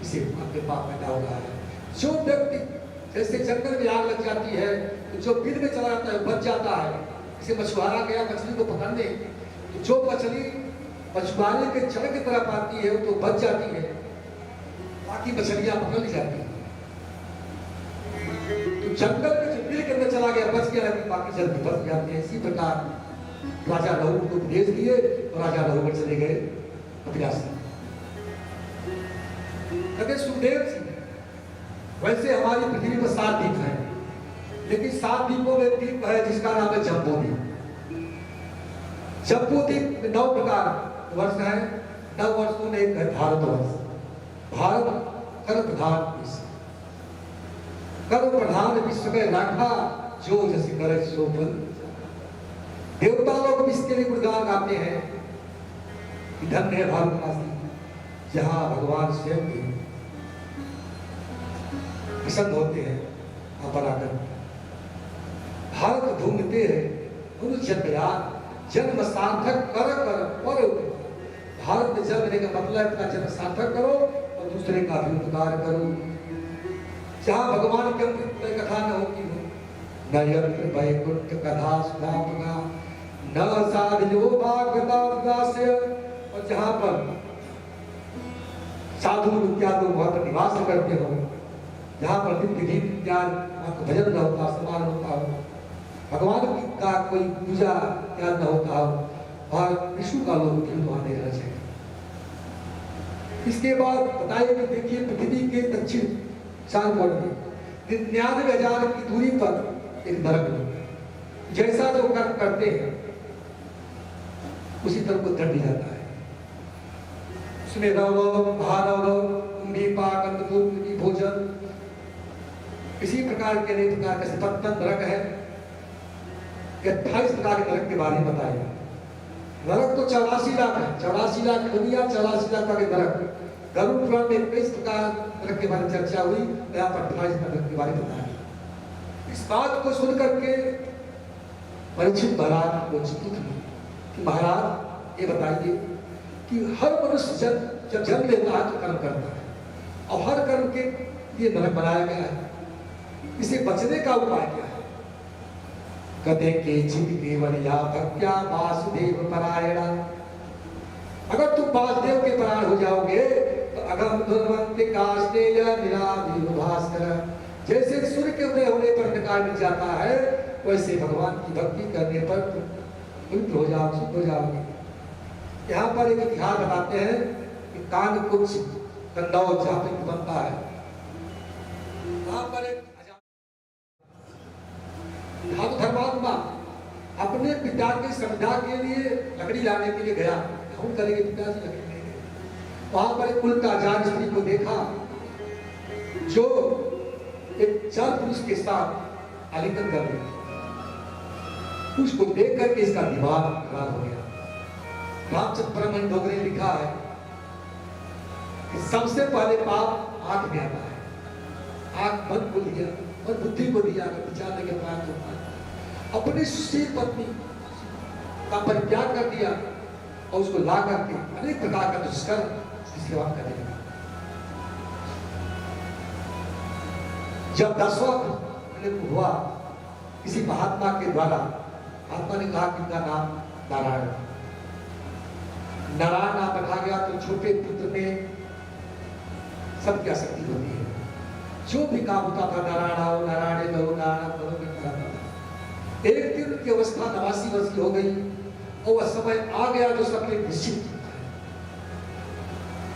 इसे आपके पाप पैदा हो रहा है। जो व्यक्ति जैसे जंगल में आग लग जाती है तो जो बिल में चला जाता है बच जाता है। इसे मछुआरा गया मछली को पकड़ने, तो जो मछली मछुआरे के जड़ की तरफ आती है तो बच जाती है, बाकी मछलियां पकड़ ली जाती है। तो जंगल में जो बिल के अंदर चला गया बच गया, बाकी जल भी बच जाते हैं। इसी प्रकार राजा लहू को उपदेश दिए और राजा लहू पर चले गए कपिलास। कहते सुखदेव जी, वैसे हमारी पृथ्वी पर 7 द्वीप हैं, लेकिन 7 द्वीपों में एक द्वीप है जिसका नाम है जम्बू द्वीप। जम्बू द्वीप में 9 प्रकार वर्ष है, 9 वर्षों में एक है भारतवर्ष। भारत कर प्रधान विश्व, कर प्रधान विश्व के राखा जो जैसे करे सो बल। देवता लोग भी इसके लिए गुणगान गाते हैं कि धन्य है भारतवासी, जहां भगवान स्वयं भी प्रसन्न होते हैं पर आकर। भारत ढूंढते हैं जन्म सार्थक कर कर पर। भारत में जन्म लेने का मतलब अपना जन्म सार्थक करो और दूसरे का भी उपकार करो। जहां भगवान की कोई कथा न होती हो, न यत्र वैकुंठ कथा सुनावना, न साधयो भागवतास्य, और जहां पर साधु इत्यादि वहां पर निवास करते हो, जहां पर नित्य गीत ज्ञान भजन न होता, सम्मान होता हो, भगवान का कोई पूजा ज्ञान न होता हो, और विष्णु का लोग वहां नहीं रहना चाहिए। इसके बाद बताइए कि देखिए पृथ्वी के दक्षिण 4 कोण में 99,000 की दूरी पर एक नरक है। जैसा जो कर्म करते हैं उसी तरह को दंड दिया जाता है। उसमें रव भारव भोजन इसी प्रकार के अनेक प्रकार के 57 नरक है। 28 प्रकार के नरक के बारे में बताया। नरक तो 84 लाख है, 84 लाख दुनिया, 84 लाख के नरक। गरुड़ पुराण में 21 प्रकार नरक के बारे में चर्चा हुई, यहाँ पर 28 नरक के बारे में बताया। इस बात को सुन करके परीक्षित महाराज को चिंतित हुए कि महाराज ये बताइए कि हर मनुष्य जब जन्म लेता है तो कर्म करता है, और हर कर्म के लिए नरक बनाया गया है। इसे बचने का उपाय क्या है? कहते के चित केवल या भक्त्या वासुदेव परायणा। अगर तुम वासुदेव के परायण हो जाओगे तो अगम धुनवंत काष्ठेय निराभिव भास्कर, जैसे सूर्य के उदय होने पर प्रकाश मिल जाता है, वैसे भगवान की भक्ति करने पर पवित्र हो जाओ, शुद्ध हो जाओगे। यहाँ पर एक इतिहास बताते हैं कि कान कुछ कंदौज जहाँ पे बनता है, वहां पर एक साधु धर्मात्मा अपने पिता की संध्या के लिए लकड़ी लाने के लिए गया। हम करेंगे पिताजी लकड़ी नहीं गए। वहां पर एक कुल का जान स्त्री को देखा जो एक 4 पुरुष के साथ आलिंगन कर रही। उसको देख करके इसका दिमाग खराब हो गया। रामचंद्र परमहंस डोगरे ने लिखा है कि सबसे पहले पाप आंख में आता है। आंख मन को दिया और बुद्धि को दिया, विचारने के बाद होता है। अपनी सुशील पत्नी का परित्याग कर दिया और उसको ला करके अनेक प्रकार का दुष्कर्म उसकी सेवा करने लगा। जब 10वां हुआ किसी महात्मा के द्वारा, महात्मा ने कहा कि इनका नाम नारायण, नारायण नाम रखा गया। तो छोटे पुत्र में सबकी आसक्ति होती है, जो भी काम होता था नारायण आओ, नारायण करो, नारायण करो, एक दिन की अवस्था 89 वर्ष की हो गई और वह समय आ गया जो सबके निश्चित है।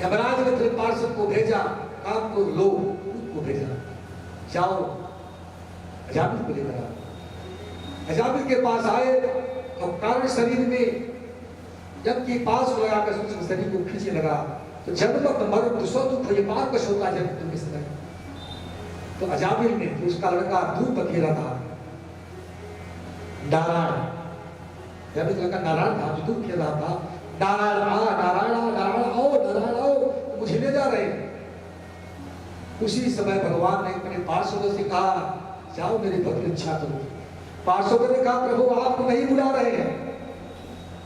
यमराज ने अपने पार्षद को भेजा, काम को लो, को भेजा, जाओ अजामिल को लेकर आओ। अजामिल के पास आए और कारण शरीर में जबकि पास लगाकर उसके शरीर को खींचने लगा तो जन्मत मरण दुसो दुख ये पार कश होता जन्म के समय। तो अजामिल ने उसका लड़का दूर पर खेला था नारायण, जब इस लड़का नारायण था जो दूर खेल रहा था, नारायण आ, नारायण आ, नारायण आओ, नारायण आओ, तो मुझे ले जा रहे हैं। उसी समय भगवान ने अपने पार्षदों से कहा जाओ मेरी भक्त इच्छा करो। पार्षदों ने कहा प्रभु आपको नहीं बुला रहे हैं।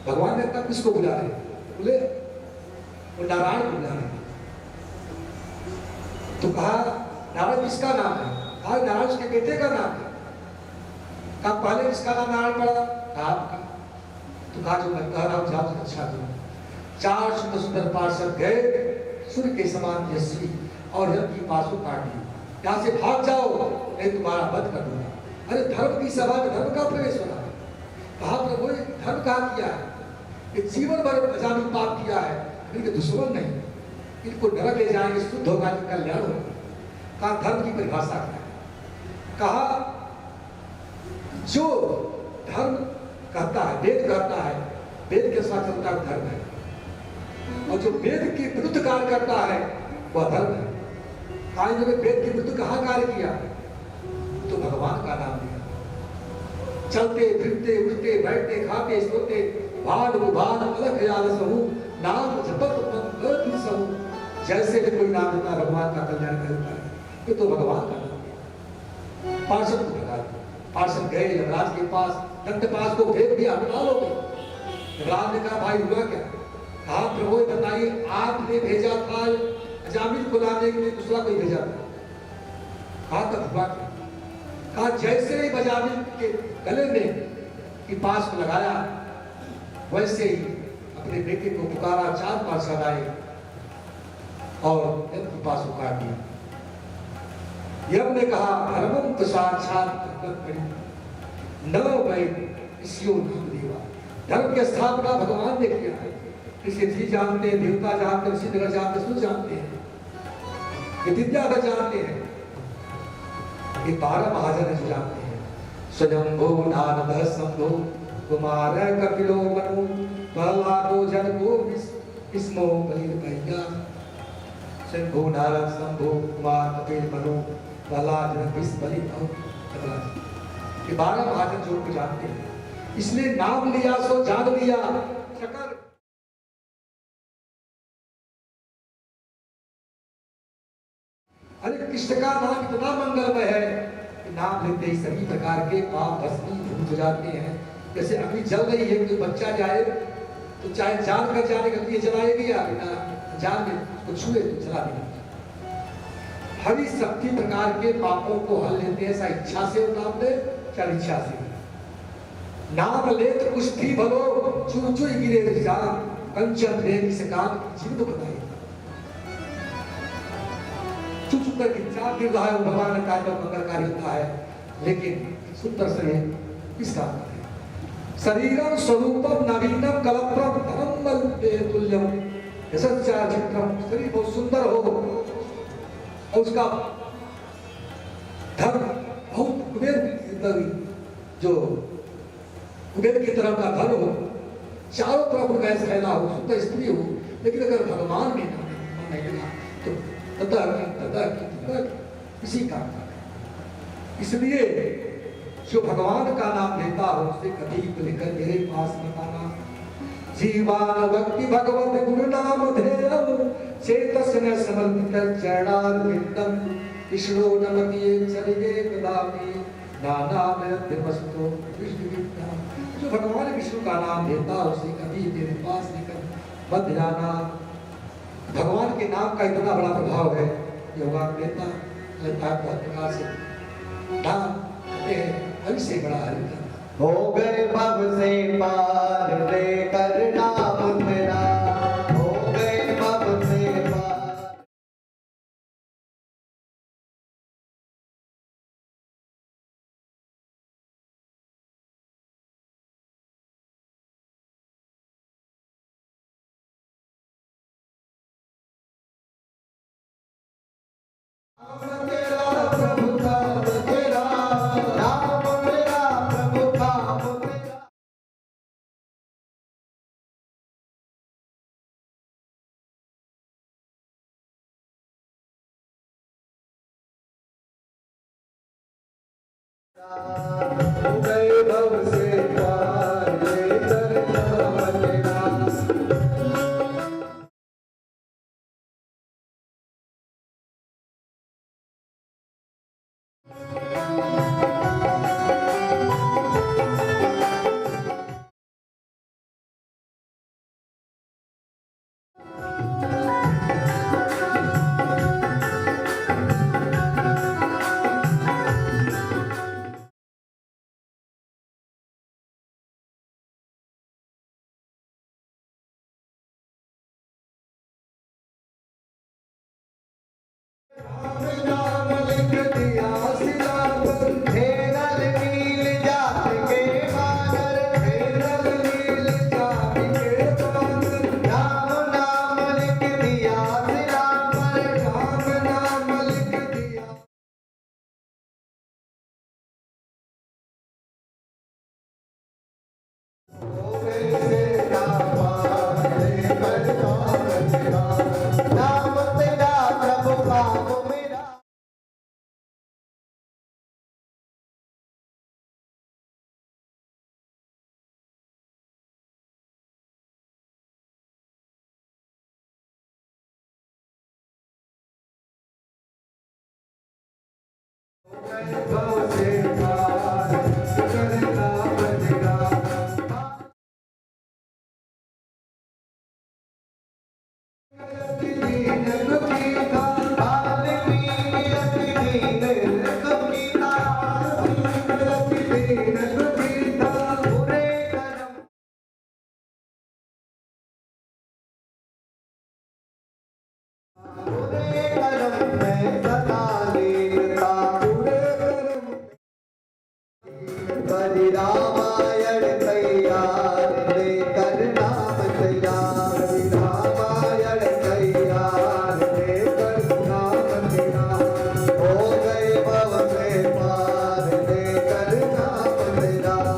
भगवान ने कहा किसको बुला रहे हैं? बोले वो नारायण बुला रहे हैं। तो कहा नारद किसका नाम है? कहा नारद उसके बेटे का नाम है। कहा पहले किसका नाम नारायण पड़ा? कहा आपका। तो कहा जो मैं कह रहा हूँ जाओ अच्छा दो। 4 सुंदर सुंदर पार्षद गए, सूर्य के समान यशस्वी, और जब की पासों काट दी, यहाँ से भाग जाओ नहीं तुम्हारा वध कर दूंगा। अरे धर्म की सभा में धर्म का प्रवेश होना है। कहा प्रभु धर्म कहा किया है? ये जीवन भर अजामिल पाप किया है, इनके दुश्मन नहीं, इनको नरक ले जाएंगे, शुद्ध होगा, इनका कल्याण होगा। कहा धर्म की परिभाषा क्या है? कहा जो धर्म कहता है, वेद कहता है, वेद के साथ चलता है धर्म है, और जो वेद के विरुद्ध कार्य करता है वह धर्म है। कहा इन्होंने वेद के विरुद्ध कहाँ कार्य किया? तो भगवान का नाम लिया। चलते फिरते उठते बैठते खाते सोते भाद उभाद अलग आलस हूँ, नाम जपत सहूँ। जैसे भी कोई नाम लेता भगवान का कल्याण करता है, ये तो भगवान का नाम है। पार्षद को भगा दिया। पार्षद गए यमराज के पास, दंत पास को भेज दिया, हटा लो। यमराज ने कहा भाई हुआ क्या? कहा प्रभु बताइए, आपने भेजा था अजामिल को लाने के लिए, दूसरा कोई भेजा था? कहा तब हुआ क्या? कहा जैसे ही अजामिल के गले में की पास को लगाया, वैसे ही अपने बेटे को पुकारा। 4 पार्षद आए और यज्ञ पास को काट दिया। यज्ञ ने कहा धर्मम तो साक्षात न वै इसयो नाम देवा। धर्म की स्थापना भगवान ने किया है। इसे जी जानते हैं, देवता जानते हैं, ऋषि जानते हैं, जानते हैं, ये विद्या का जानते हैं, ये 12 महाजन जो जानते हैं। स्वयंभो नारद शंभो कुमार कपिलो मनु प्रहलादो जनको इसमो बलिर्भैया। शंभो नारद शंभो कुमार कपिल मनु प्रहलाद जनको बलि और ये 12 महाजन जो को जानते हैं, इसलिए नाम लिया सो जान लिया। चकर अरे कृष्ण का नाम इतना मंगलमय है कि नाम लेते ही सभी प्रकार के पाप भस्मीभूत हो जाते हैं। जैसे अभी जल रही है, कोई बच्चा जाए तो चाहे जान कर जाने के लिए जलाएगी या बिना जान में उसको छुए तो जला देगी। हरी शक्ति प्रकार के पापों को हल लेते हैं, ऐसा इच्छा से नाम ले चाहे इच्छा से। नाम ले तो कुछ भी भलो चुन चुन गिरे जान, कंचन प्रेम से काम जीवन बनाए। चुप करके चार गिर रहा है, भगवान का कार्य मंगलकारी होता है, लेकिन सुंदर से इस काम करते हैं। शरीरम स्वरूपम नवीनम कलत्रम धर्म तुल्यम यशस्या चित्रम। शरीर बहुत सुंदर हो और उसका धर्म बहुत कुबेर, जो कुबेर की तरह का धर्म हो, चारों तरफ उनका ऐसा फैला हो, सुंदर स्त्री हो, लेकिन अगर भगवान में नहीं लगा तो इसी काम का। इसलिए जो भगवान का नाम लेता हो उसे कभी लेकर मेरे पास बताना। जीवान भक्ति भगवत गुरु नाम धेयम चेतस न समर्पित चरणारविंदम विष्णु नमति चरिगे कदापि नानामयत्य वस्तु विष्णु विद्या। जो भगवान विष्णु का नाम लेता उसे कभी मेरे पास लेकर मत जाना। भगवान के नाम का इतना बड़ा प्रभाव है, योगा देता बहुत प्रकार से नाम कहते हैं, हरि से बड़ा हरि हो गए भव से पार लेकर नाम तेरा, हो गए भव से पार। हो गए भव से पार लेकर नाम तेरा। भव से पार करना बनेगा। रामायण तैयार लेकर नाम तैयार, रामायण तैयार लेकर नाम तैयार, हो गए भव से पार लेकर नाम तैयार।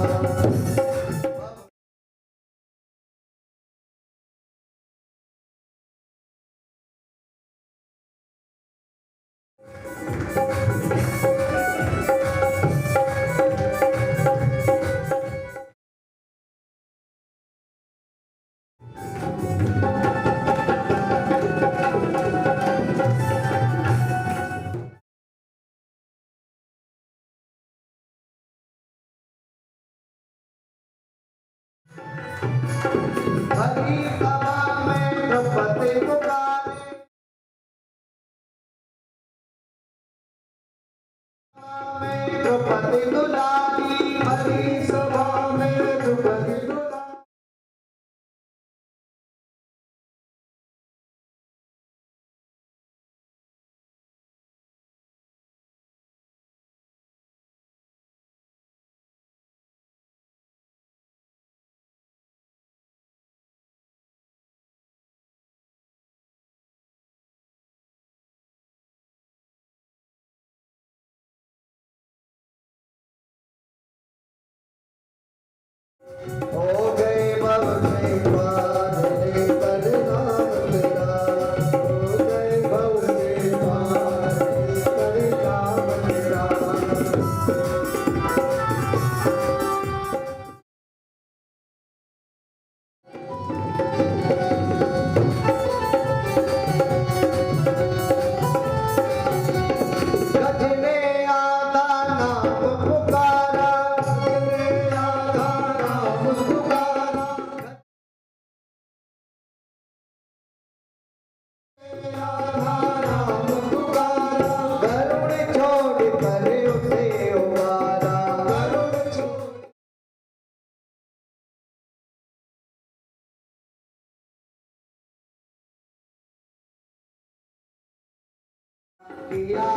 हरी सभा में द्रौपदी पुकारे, में द्रौपदी दुलारी, हरी सभा में द्रौपदी दुलारी। हो गए भव से पार लेकर नाम तेरा, हो गए भव से पार लेकर नाम तेरा। गजने आधा नाम पुकारा, गजने आधा नाम पुकारा, आधा नाम पुकारा, गरुड़ छोड़ कर उसे उबारा, गरुड़ छोड़ किया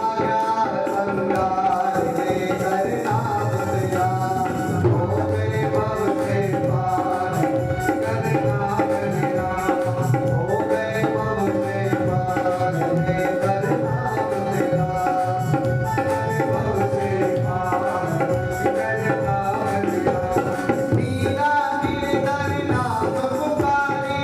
अंगार लेकर नाम तैयार, हो गए भव से पार करना बनेगा, हो गए भव से पार लेकर नाम तैयार, भव से पार करना बनेगा। मीरा गिरधर नाम पुकारी,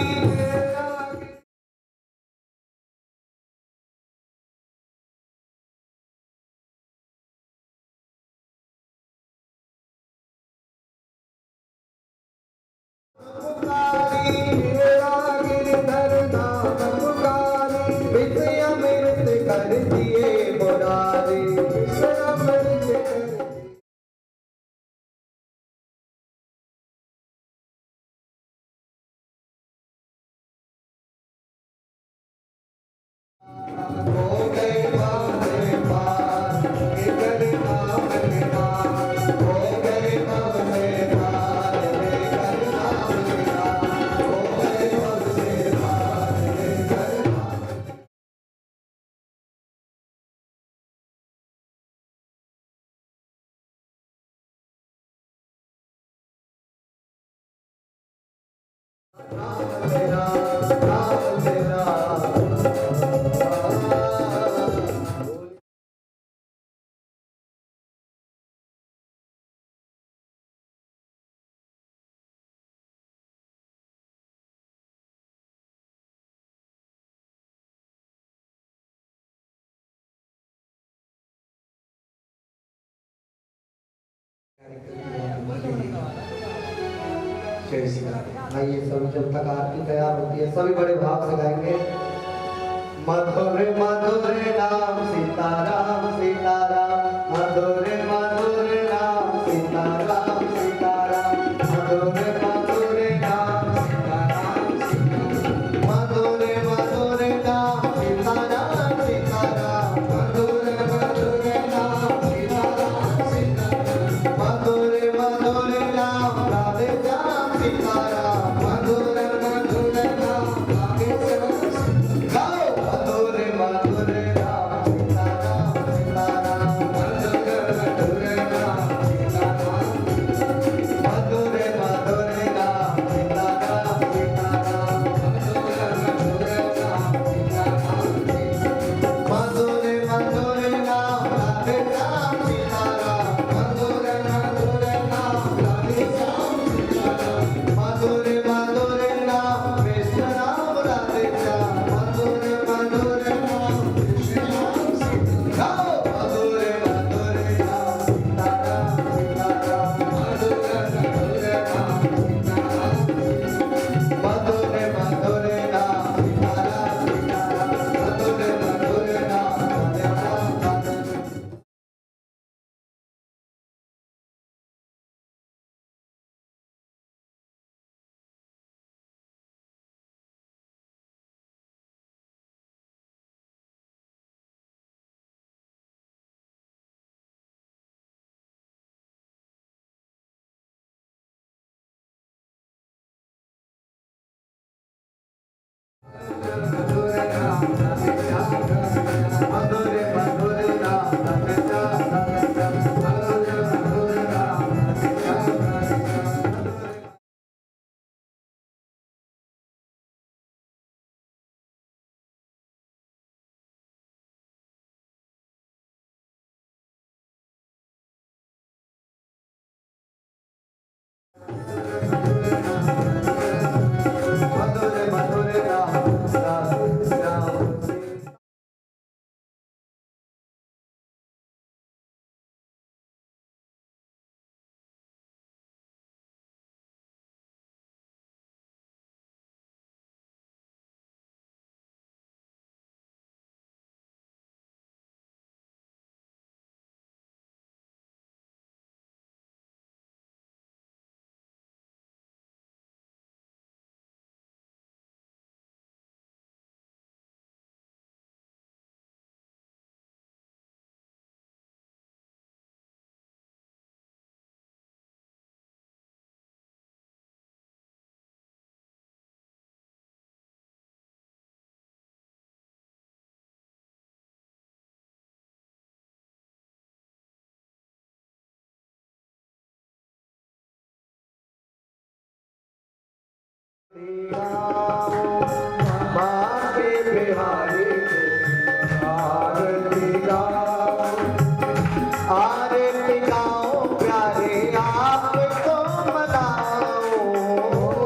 गिरधर नाम पुकारी, विषय अमृत कर दिए मुरारी, विषय अमृत कर दिए। हो गए भव से पार लेकर नाम तेरा, हो गए भव से पार लेकर नाम तेरा, हो गए भव से पार लेकर नाम। नाम तेरा, नाम तेरा। जय श्री राम। आइए सभी, जब तक आरती तैयार होती है सभी बड़े भाव से गाएंगे। मधुर मधुर नाम सीताराम सीताराम, मधुर बाके बिहारी आरती गाओ, आरती गाओ प्यारे आपको मनाओ,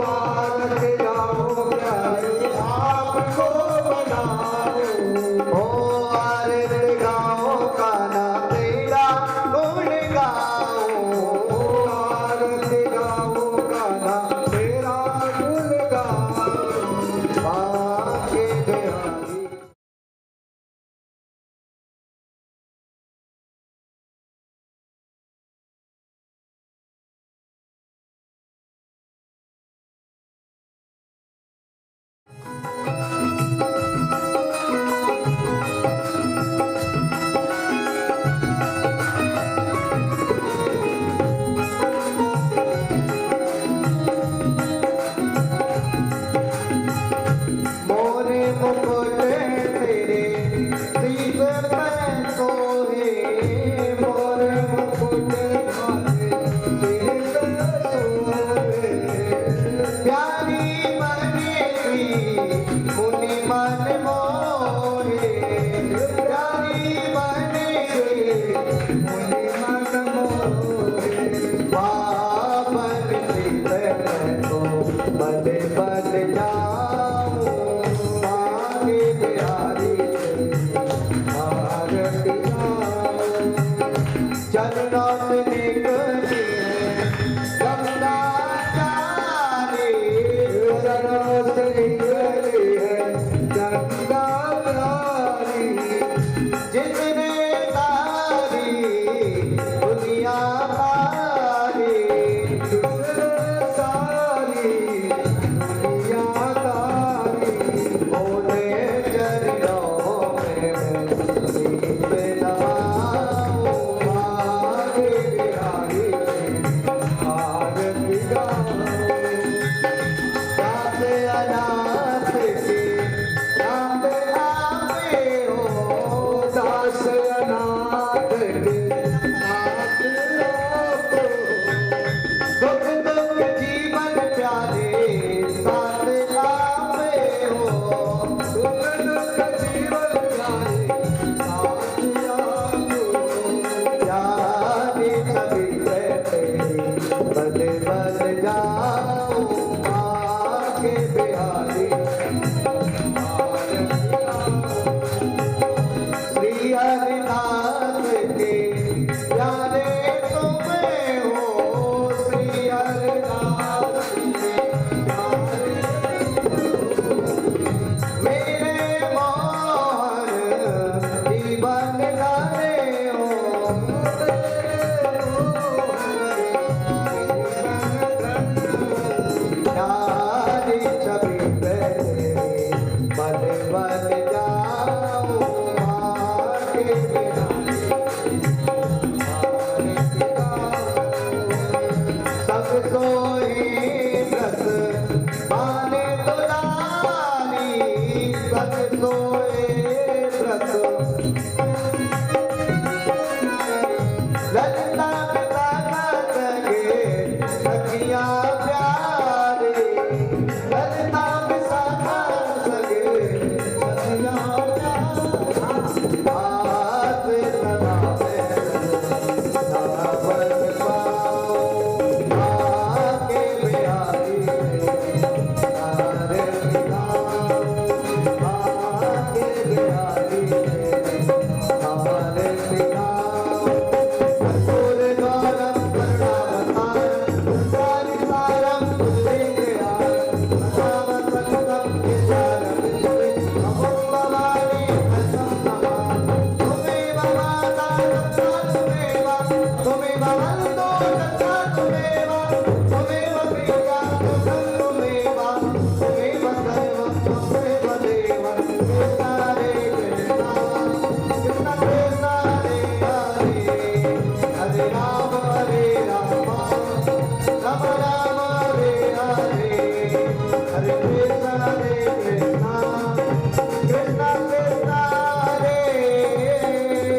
आरती गाओ प्यारे आपको मनाओ, ओ आरती गाओ कान्हा तेरा गुण गाओ, आरती गाओ कान्हा तेरा गुण गाओ। बाके बिहारी। मोरे मुकुट तेरे दीप में सोहे, मोरे मुकुट तेरे सोवे, प्यारी बनेगी मुनि मन मोहे, प्यारी बनेगी मुनि मन मोहे। पावन सीत को बद बद जाऊं, बाके बिहारी आरती गाओ, चरणों से निकली है गंगा चारी, चरणों से निकली है गंगा प्यारी, जितने तारी दुनिया तारी, सारी दुनिया तारी। बोले चरणों में दीप नवाऊं, आगे बिहारी आरती गाओ, दास अनाथ के नाथ आपे हो, दास अनाथ के नाथ आपो, दुख दुख जीवन प्यारे साथ आपे हो, सुख दुख जीवन प्यारे साथ आपो। प्यारी सभी तेरी बद बद जाऊं, बाके बिहारी श्री हरि नाम